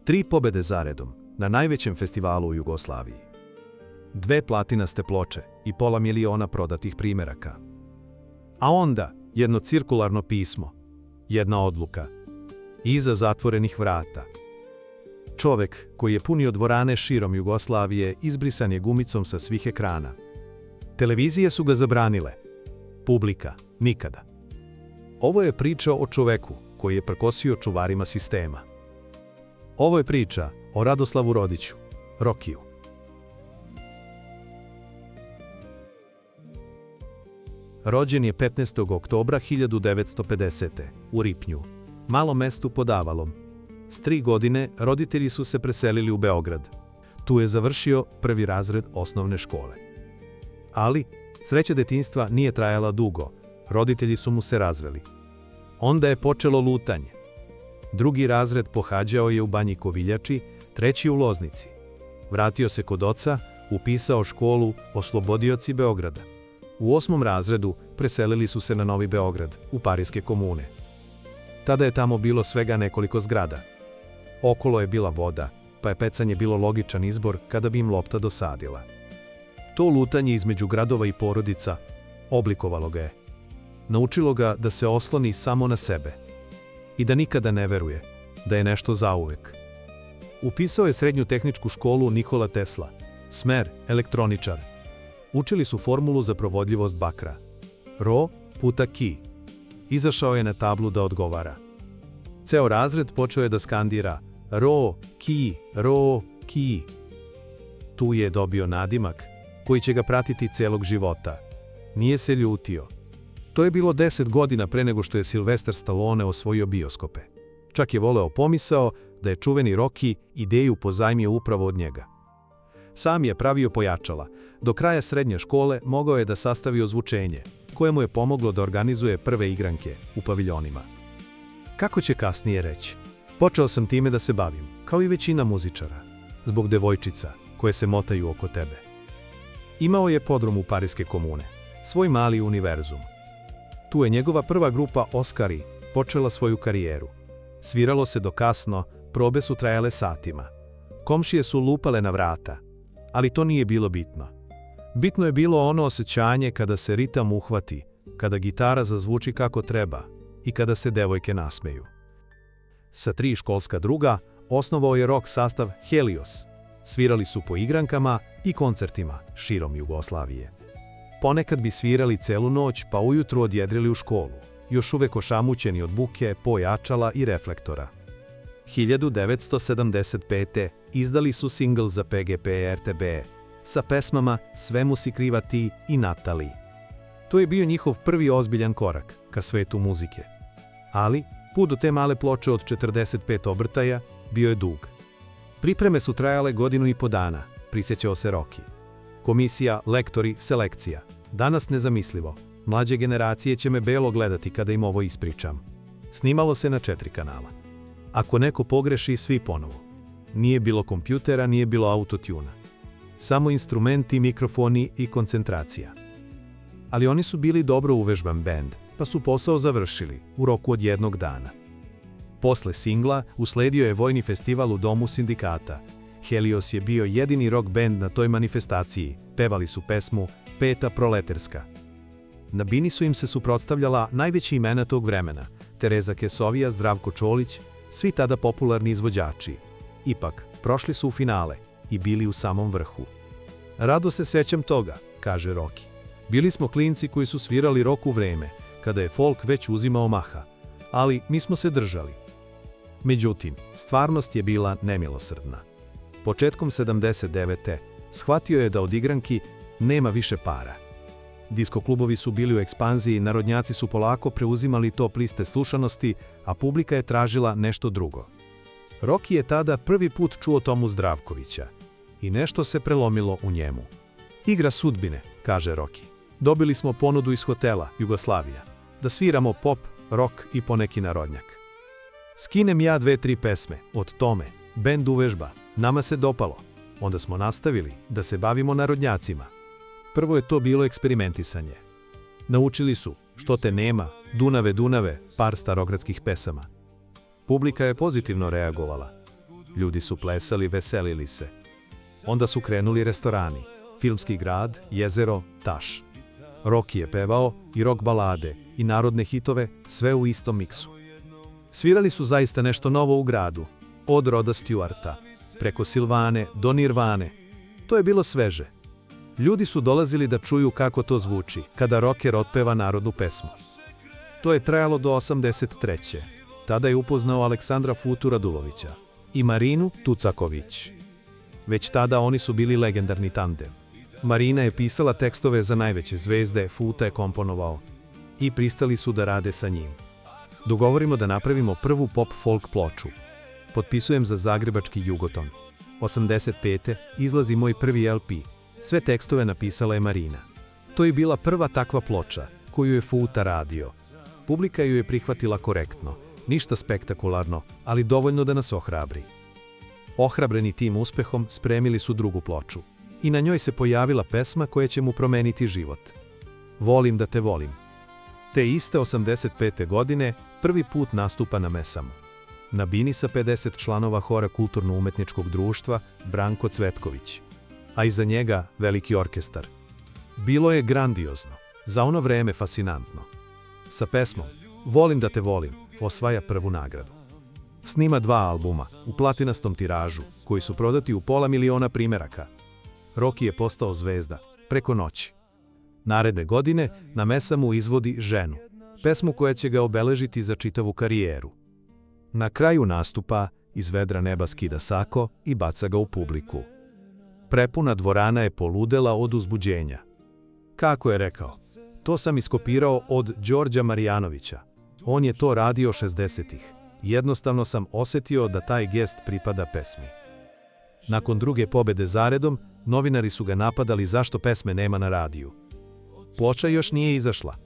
3 pobede zaredom na najvećem festivalu u Jugoslaviji. 2 platinaste ploče i pola miliona prodatih primeraka. A onda jedno cirkularno pismo, jedna odluka. Iza zatvorenih vrata. Čovek koji je punio dvorane širom Jugoslavije izbrisan je gumicom sa svih ekrana. Televizije su ga zabranile. Publika nikada. Ovo je priča o čoveku koji je prkosio čuvarima sistema. Ovo je priča o Radoslavu Rodiću, Rokiju. Rođen je 15. oktobra 1950. u Ripnju, malom mestu pod Avalom. S 3 godine roditelji su se preselili u Beograd. Tu je završio 1. razred osnovne škole. Ali sreća detinjstva nije trajala dugo, roditelji su mu se razveli. Onda je počelo lutanje. 2. razred pohađao je u Banji Koviljači, 3. u Loznici. Vratio se kod oca, upisao školu Oslobodioci Beograda. U 8. razredu preselili su se na Novi Beograd, u Pariske komune. Tada je tamo bilo svega nekoliko zgrada. Okolo je bila voda, pa je pecanje bilo logičan izbor kada bi im lopta dosadila. To lutanje između gradova i porodica oblikovalo ga je. Naučilo ga da se osloni samo na sebe i da nikada ne veruje da je nešto zauvek. Upisao je srednju tehničku školu Nikola Tesla, smer elektroničar. Učili su formulu za provodljivost bakra. Ro puta ki. Izašao je na tablu da odgovara. Ceo razred počeo je da skandira ro, ki. Tu je dobio nadimak koji će ga pratiti celog života. Nije se ljutio. To je bilo 10 godina pre nego što je Sylvester Stallone osvojio bioskope. Čak je voleo pomisao da je čuveni Rocky ideju pozajmio upravo od njega. Sam je pravio pojačala. Do kraja srednje škole mogao je da sastavi ozvučenje, koje mu je pomoglo da organizuje prve igranke u paviljonima. Kako će kasnije reći? Počeo sam time da se bavim, kao i većina muzičara, zbog devojčica koje se motaju oko tebe. Imao je podrum u Pariske komune, svoj mali univerzum. Tu je njegova prva grupa Oskari počela svoju karijeru. Sviralo se do kasno, probe su trajale satima. Komšije su lupale na vrata, ali to nije bilo bitno. Bitno je bilo ono osjećanje kada se ritam uhvati, kada gitara zazvuči kako treba i kada se devojke nasmeju. Sa 3 školska druga osnovao je rock sastav Helios. Svirali su po igrankama i koncertima širom Jugoslavije. Ponekad bi svirali celu noć pa ujutru odjedrili u školu, još uvek ošamućeni od buke, pojačala i reflektora. 1975. izdali su singl za PGP RTB sa pesmama Sve mu si kriva ti i Natali. To je bio njihov prvi ozbiljan korak ka svetu muzike. Ali put do te male ploče od 45 obrtaja bio je dug. Pripreme su trajale 1,5 godinu, prisjećao se Rocky. Komisija, lektori, selekcija. Danas nezamislivo. Mlađe generacije će me belo gledati kada im ovo ispričam. Snimalo se na 4 kanala. Ako neko pogreši, svi ponovo. Nije bilo kompjutera, nije bilo autotuna. Samo instrumenti, mikrofoni i koncentracija. Ali oni su bili dobro uvežban bend, pa su posao završili u roku od 1 dana. Posle singla usledio je vojni festival u Domu sindikata. Helios je bio jedini rock bend na toj manifestaciji. Pevali su pesmu Peta proleterska. Na bini su im se suprotstavljala najveći imena tog vremena. Tereza Kesovija, Zdravko Čolić, svi tada popularni izvođači. Ipak, prošli su u finale i bili u samom vrhu. Rado se sećam toga, kaže Rocky. Bili smo klinci koji su svirali rock u vreme, kada je folk već uzimao maha. Ali mi smo se držali. Međutim, stvarnost je bila nemilosrdna. Početkom 79. shvatio je da od igranki nema više para. Disko klubovi su bili u ekspanziji, narodnjaci su polako preuzimali top liste slušanosti, a publika je tražila nešto drugo. Rocky je tada prvi put čuo Tomu Zdravkovića i nešto se prelomilo u njemu. Igra sudbine, kaže Rocky. Dobili smo ponudu iz hotela Jugoslavija, da sviramo pop, rock i poneki narodnjak. Skinem ja 2-3 pesme od Tome, bend uvežba, nama se dopalo. Onda smo nastavili da se bavimo narodnjacima. Prvo je to bilo eksperimentisanje. Naučili su Što te nema, Dunave, Dunave, par starogradskih pesama. Publika je pozitivno reagovala. Ljudi su plesali, veselili se. Onda su krenuli restorani, filmski grad, jezero, taš. Rocky je pevao i rock balade i narodne hitove, sve u istom miksu. Svirali su zaista nešto novo u gradu, od Roda Stewarta, preko Silvane do Nirvane. To je bilo sveže. Ljudi su dolazili da čuju kako to zvuči, kada rocker otpeva narodnu pesmu. To je trajalo do 83. Tada je upoznao Aleksandra Futu Radulovića i Marinu Tucaković. Već tada oni su bili legendarni tandem. Marina je pisala tekstove za najveće zvezde, Futa je komponovao. I pristali su da rade sa njim. Dogovorimo da napravimo prvu pop-folk ploču. Potpisujem za zagrebački Jugoton. 85. izlazi moj prvi LP. Sve tekstove napisala je Marina. To je bila prva takva ploča, koju je Futa radio. Publika ju je prihvatila korektno, ništa spektakularno, ali dovoljno da nas ohrabri. Ohrabreni tim uspehom spremili su drugu ploču. I na njoj se pojavila pesma koja će mu promeniti život. Volim da te volim. Te iste 85. godine prvi put nastupa na Mesamu. Na bini sa 50 članova hora kulturno-umetničkog društva Branko Cvetković. A iza njega veliki orkestar. Bilo je grandiozno, za ono vreme fascinantno. Sa pesmom Volim da te volim osvaja prvu nagradu. Snima 2 albuma u platinastom tiražu, koji su prodati u 500.000 primeraka. Rocky je postao zvezda, preko noći. Naredne godine na Mesamu izvodi Ženu, pesmu koja će ga obeležiti za čitavu karijeru. Na kraju nastupa iz vedra neba skida sako i baca ga u publiku. Prepuna dvorana je poludela od uzbuđenja. Kako je rekao? To sam iskopirao od Đorđa Marijanovića. On je to radio 60-ih. Jednostavno sam osjetio da taj gest pripada pesmi. Nakon druge pobede zaredom, novinari su ga napadali zašto pesme nema na radiju. Ploča još nije izašla.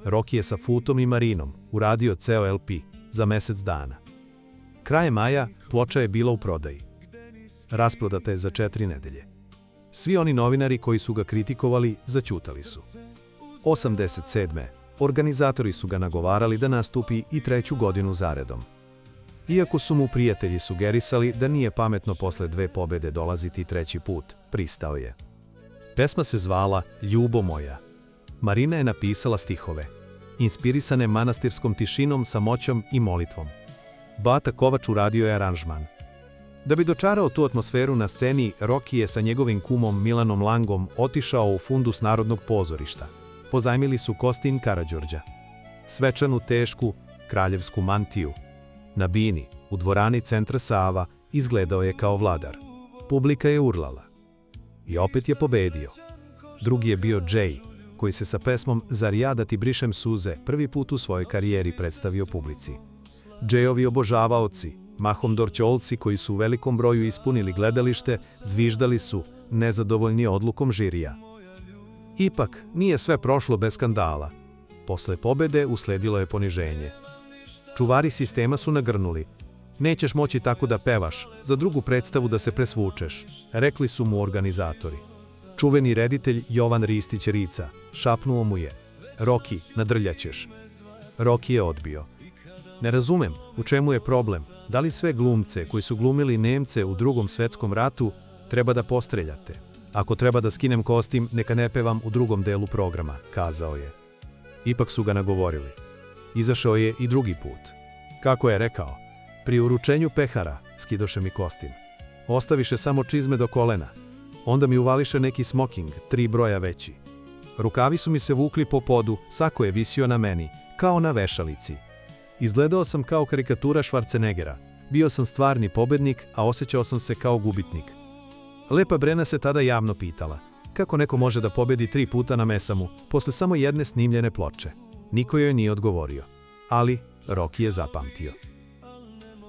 Rocky je sa Futom i Marinom uradio ceo LP za mjesec dana. Krajem maja ploča je bila u prodaji. Rasprodata je za 4 nedelje. Svi oni novinari koji su ga kritikovali zaćutali su. 87. organizatori su ga nagovarali da nastupi i 3. godinu zaredom. Iako su mu prijatelji sugerisali da nije pametno posle 2 pobede dolaziti 3. put, pristao je. Pesma se zvala Ljubo moja. Marina je napisala stihove, inspirisane manastirskom tišinom, samoćom i molitvom. Bata Kovač uradio je aranžman. Da bi dočarao tu atmosferu na sceni, Rocky je sa njegovim kumom Milanom Langom otišao u fundus Narodnog pozorišta. Pozajmili su Kostin Karađorđa. Svečanu, tešku, kraljevsku mantiju. Na bini, u dvorani centra Sava, izgledao je kao vladar. Publika je urlala. I opet je pobedio. Drugi je bio Jay, koji se sa pesmom Zar ja da ti brišem suze prvi put u svojoj karijeri predstavio publici. Jayovi obožavaoci, mahom dorćolci koji su u velikom broju ispunili gledalište, zviždali su, nezadovoljni odlukom žirija. Ipak, nije sve prošlo bez skandala. Posle pobede usledilo je poniženje. Čuvari sistema su nagrnuli. Nećeš moći tako da pevaš, za drugu predstavu da se presvučeš, rekli su mu organizatori. Čuveni reditelj Jovan Ristić Rica šapnuo mu je: Rocky, nadrljaćeš. Rocky je odbio. Ne razumem, u čemu je problem, da li sve glumce koji su glumili Nemce u Drugom svetskom ratu treba da postreljate? Ako treba da skinem kostim, neka ne pevam u drugom delu programa, kazao je. Ipak su ga nagovorili. Izašao je i drugi put. Kako je rekao? Pri uručenju pehara skidoše mi kostim. Ostaviše samo čizme do kolena. Onda mi uvališe neki smoking, 3 broja veći. Rukavi su mi se vukli po podu, sako je visio na meni, kao na vešalici. Izgledao sam kao karikatura Schwarzeneggera. Bio sam stvarni pobednik, a osjećao sam se kao gubitnik. Lepa Brena se tada javno pitala, kako neko može da pobedi 3 puta na Mesamu, posle samo jedne snimljene ploče. Niko joj nije odgovorio. Ali, Rocky je zapamtio.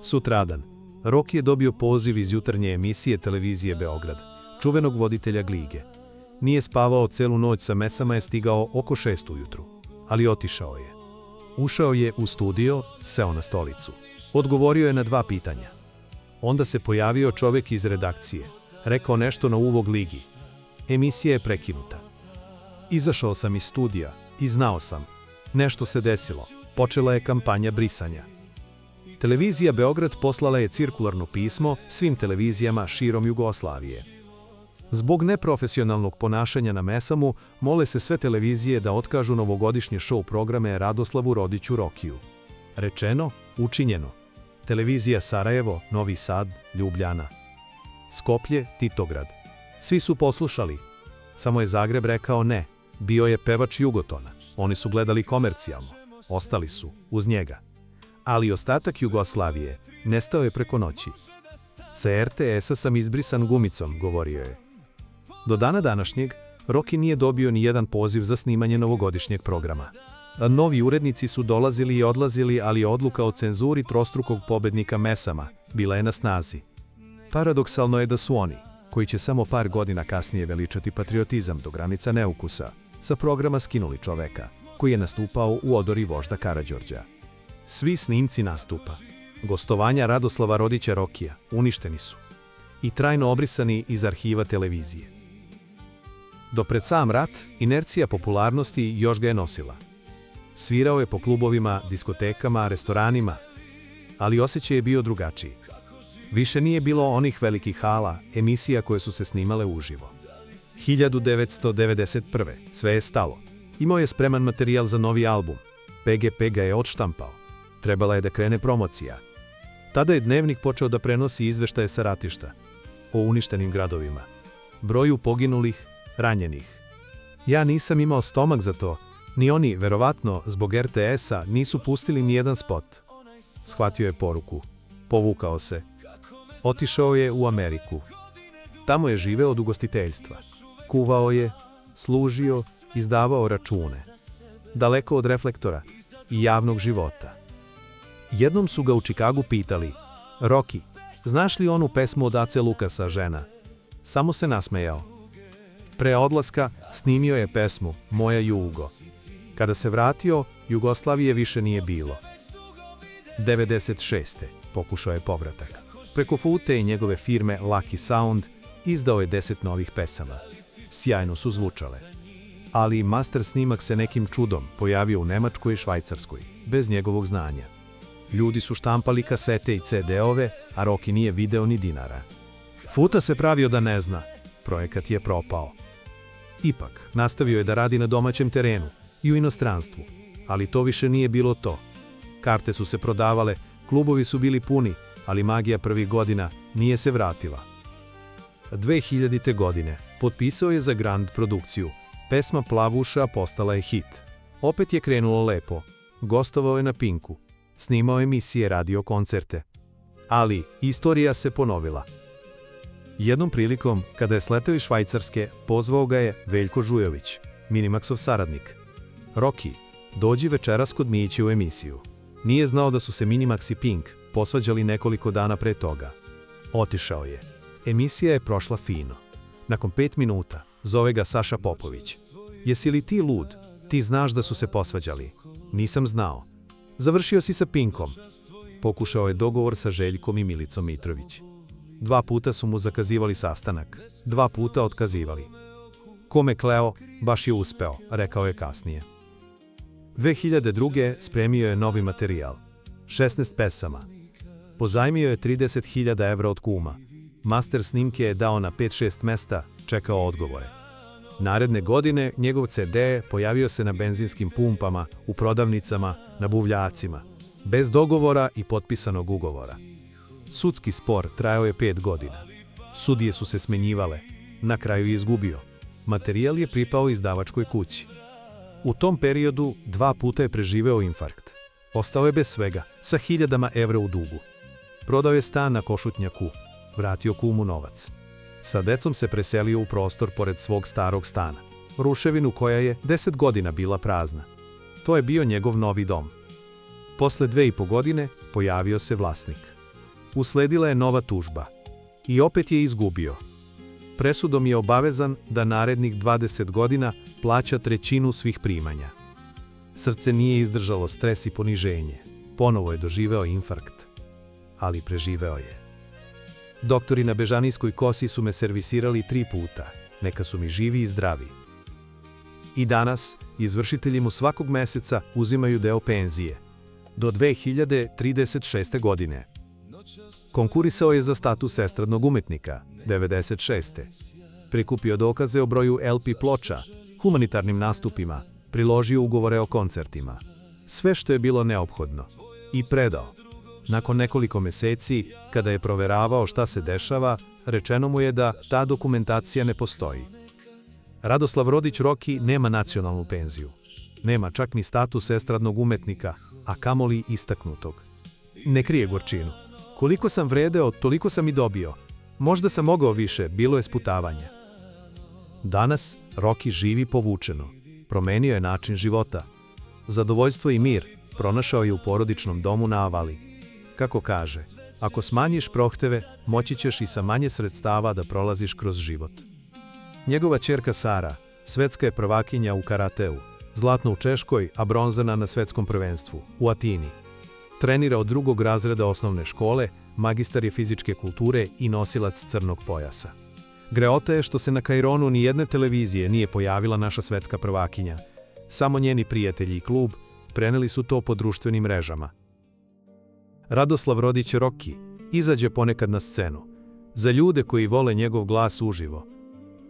Sutradan, Rocky je dobio poziv iz jutarnje emisije televizije Beograd, čuvenog voditelja Glige. Nije spavao celu noć, sa Mesama je stigao oko 6 ujutru. Ali otišao je. Ušao je u studio, seo na stolicu. Odgovorio je na 2 pitanja. Onda se pojavio čovjek iz redakcije. Rekao nešto na uvod Ligi. Emisija je prekinuta. Izašao sam iz studija i znao sam. Nešto se desilo. Počela je kampanja brisanja. Televizija Beograd poslala je cirkularno pismo svim televizijama širom Jugoslavije. Zbog neprofesionalnog ponašanja na Mesamu, mole se sve televizije da otkažu novogodišnje show programe Radoslavu Rodiću Rokiju. Rečeno, učinjeno. Televizija Sarajevo, Novi Sad, Ljubljana. Skoplje, Titograd. Svi su poslušali. Samo je Zagreb rekao ne. Bio je pevač Jugotona. Oni su gledali komercijalno. Ostali su, uz njega. Ali ostatak Jugoslavije nestao je preko noći. Sa RTS-a sam izbrisan gumicom, govorio je. Do dana današnjeg, Roki nije dobio ni jedan poziv za snimanje novogodišnjeg programa. Novi urednici su dolazili i odlazili, ali odluka o cenzuri trostrukog pobednika Mesama bila je na snazi. Paradoksalno je da su oni, koji će samo par godina kasnije veličati patriotizam do granica neukusa, sa programa skinuli čoveka, koji je nastupao u odori vožda Karađorđa. Svi snimci nastupa, gostovanja Radoslava Rodića Rokija, uništeni su i trajno obrisani iz arhiva televizije. Do pred sam rat, inercija popularnosti još ga je nosila. Svirao je po klubovima, diskotekama, restoranima, ali osjećaj je bio drugačiji. Više nije bilo onih velikih hala, emisija koje su se snimale uživo. 1991. sve je stalo. Imao je spreman materijal za novi album. PGP ga je odštampao. Trebala je da krene promocija. Tada je Dnevnik počeo da prenosi izveštaje sa ratišta o uništenim gradovima, broju poginulih, ranjenih. Ja nisam imao stomak za to, ni oni, verovatno, zbog RTS-a nisu pustili ni jedan spot. Shvatio je poruku. Povukao se. Otišao je u Ameriku. Tamo je živeo od ugostiteljstva. Kuvao je, služio, izdavao račune. Daleko od reflektora i javnog života. Jednom su ga u Čikagu pitali: Roki, znaš li onu pesmu od Ace Lukasa, Žena? Samo se nasmejao. Pre odlaska snimio je pesmu Moja Jugo. Kada se vratio, Jugoslavije više nije bilo. 96. pokušao je povratak. Preko Fute i njegove firme Lucky Sound izdao je 10 novih pesama. Sjajno su zvučale. Ali master snimak se nekim čudom pojavio u Nemačkoj i Švajcarskoj, bez njegovog znanja. Ljudi su štampali kasete i CD-ove, a Roki nije video ni dinara. Futa se pravio da ne zna. Projekat je propao. Ipak, nastavio je da radi na domaćem terenu i u inostranstvu, ali to više nije bilo to. Karte su se prodavale, klubovi su bili puni, ali magija prvih godina nije se vratila. 2000. godine potpisao je za Grand produkciju. Pesma Plavuša postala je hit. Opet je krenulo lepo. Gostovao je na Pinku. Snimao emisije, radio koncerte. Ali istorija se ponovila. Jednom prilikom, kada je sleteo iz Švajcarske, pozvao ga je Veljko Žujović, Minimaxov saradnik. Roki, dođi večeras kod Miće u emisiju. Nije znao da su se Minimax i Pink posvađali nekoliko dana pre toga. Otišao je. Emisija je prošla fino. Nakon 5 minuta zove ga Saša Popović. Jesi li ti lud? Ti znaš da su se posvađali. Nisam znao. Završio si sa Pinkom. Pokušao je dogovor sa Željkom i Milicom Mitrović. 2 puta su mu zakazivali sastanak. 2 puta otkazivali. Kome kleo, baš je uspeo, rekao je kasnije. 2002. spremio je novi materijal. 16 pesama. Pozajmio je 30.000 evra od kuma. Master snimke je dao na 5-6 mesta, čekao odgovore. Naredne godine njegov CD pojavio se na benzinskim pumpama, u prodavnicama, na buvljacima, bez dogovora i potpisanog ugovora. Sudski spor trajao je 5 godina. Sudije su se smenjivale. Na kraju je izgubio. Materijal je pripao izdavačkoj kući. U tom periodu 2 puta je preživeo infarkt. Ostao je bez svega, sa 1000 evra u dugu. Prodao je stan na Košutnjaku. Vratio kumu novac. Sa decom se preselio u prostor pored svog starog stana. Ruševinu koja je 10 godina bila prazna. To je bio njegov novi dom. Posle 2,5 godine pojavio se vlasnik. Usledila je nova tužba. I opet je izgubio. Presudom je obavezan da narednih 20 godina plaća 1/3 svih primanja. Srce nije izdržalo stres i poniženje. Ponovo je doživeo infarkt. Ali preživeo je. Doktori na Bežanijskoj kosi su me servisirali 3 puta. Neka su mi živi i zdravi. I danas, izvršitelji mu svakog meseca uzimaju deo penzije. do 2036. godine. Konkurisao je za status estradnog umetnika 96. Prikupio dokaze o broju LP ploča, humanitarnim nastupima, priložio ugovore o koncertima. Sve što je bilo neophodno. I predao. Nakon nekoliko meseci, kada je proveravao šta se dešava, rečeno mu je da ta dokumentacija ne postoji. Radoslav Rodić Roki nema nacionalnu penziju. Nema čak ni status estradnog umetnika, a kamoli istaknutog. Ne krije gorčinu. Koliko sam vredeo, toliko sam i dobio. Možda sam mogao više, bilo je sputavanja. Danas Roki živi povučeno. Promenio je način života. Zadovoljstvo i mir pronašao je u porodičnom domu na Avali. Kako kaže, ako smanjiš prohteve, moći ćeš i sa manje sredstava da prolaziš kroz život. Njegova ćerka Sara, svetska je prvakinja u karateu, zlatna u Češkoj, a bronzana na svetskom prvenstvu, u Atini. Trenira od 2. razreda osnovne škole, magistar je fizičke kulture i nosilac crnog pojasa. Greota je što se na Kaironu ni jedne televizije nije pojavila naša svetska prvakinja. Samo njeni prijatelji i klub preneli su to po društvenim mrežama. Radoslav Rodić Roki izađe ponekad na scenu. Za ljude koji vole njegov glas uživo.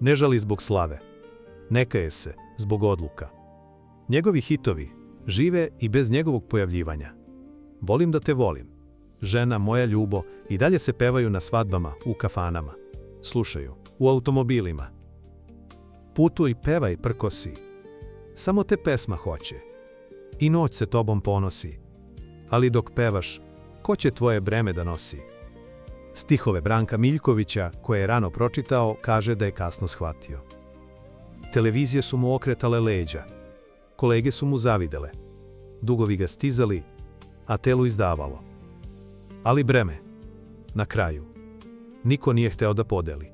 Ne žali zbog slave. Ne kaje se zbog odluka. Njegovi hitovi žive i bez njegovog pojavljivanja. Volim da te volim. Žena, moja ljubo i dalje se pevaju na svadbama, u kafanama. Slušaju, u automobilima. Putuj, pevaj, prkosi. Samo te pesma hoće. I noć se tobom ponosi. Ali dok pevaš, ko će tvoje breme da nosi? Stihove Branka Miljkovića, koje je rano pročitao, kaže da je kasno shvatio. Televizije su mu okretale leđa. Kolege su mu zavidele. Dugovi ga stizali, a telu izdavalo. Ali breme, na kraju, niko nije hteo da podeli.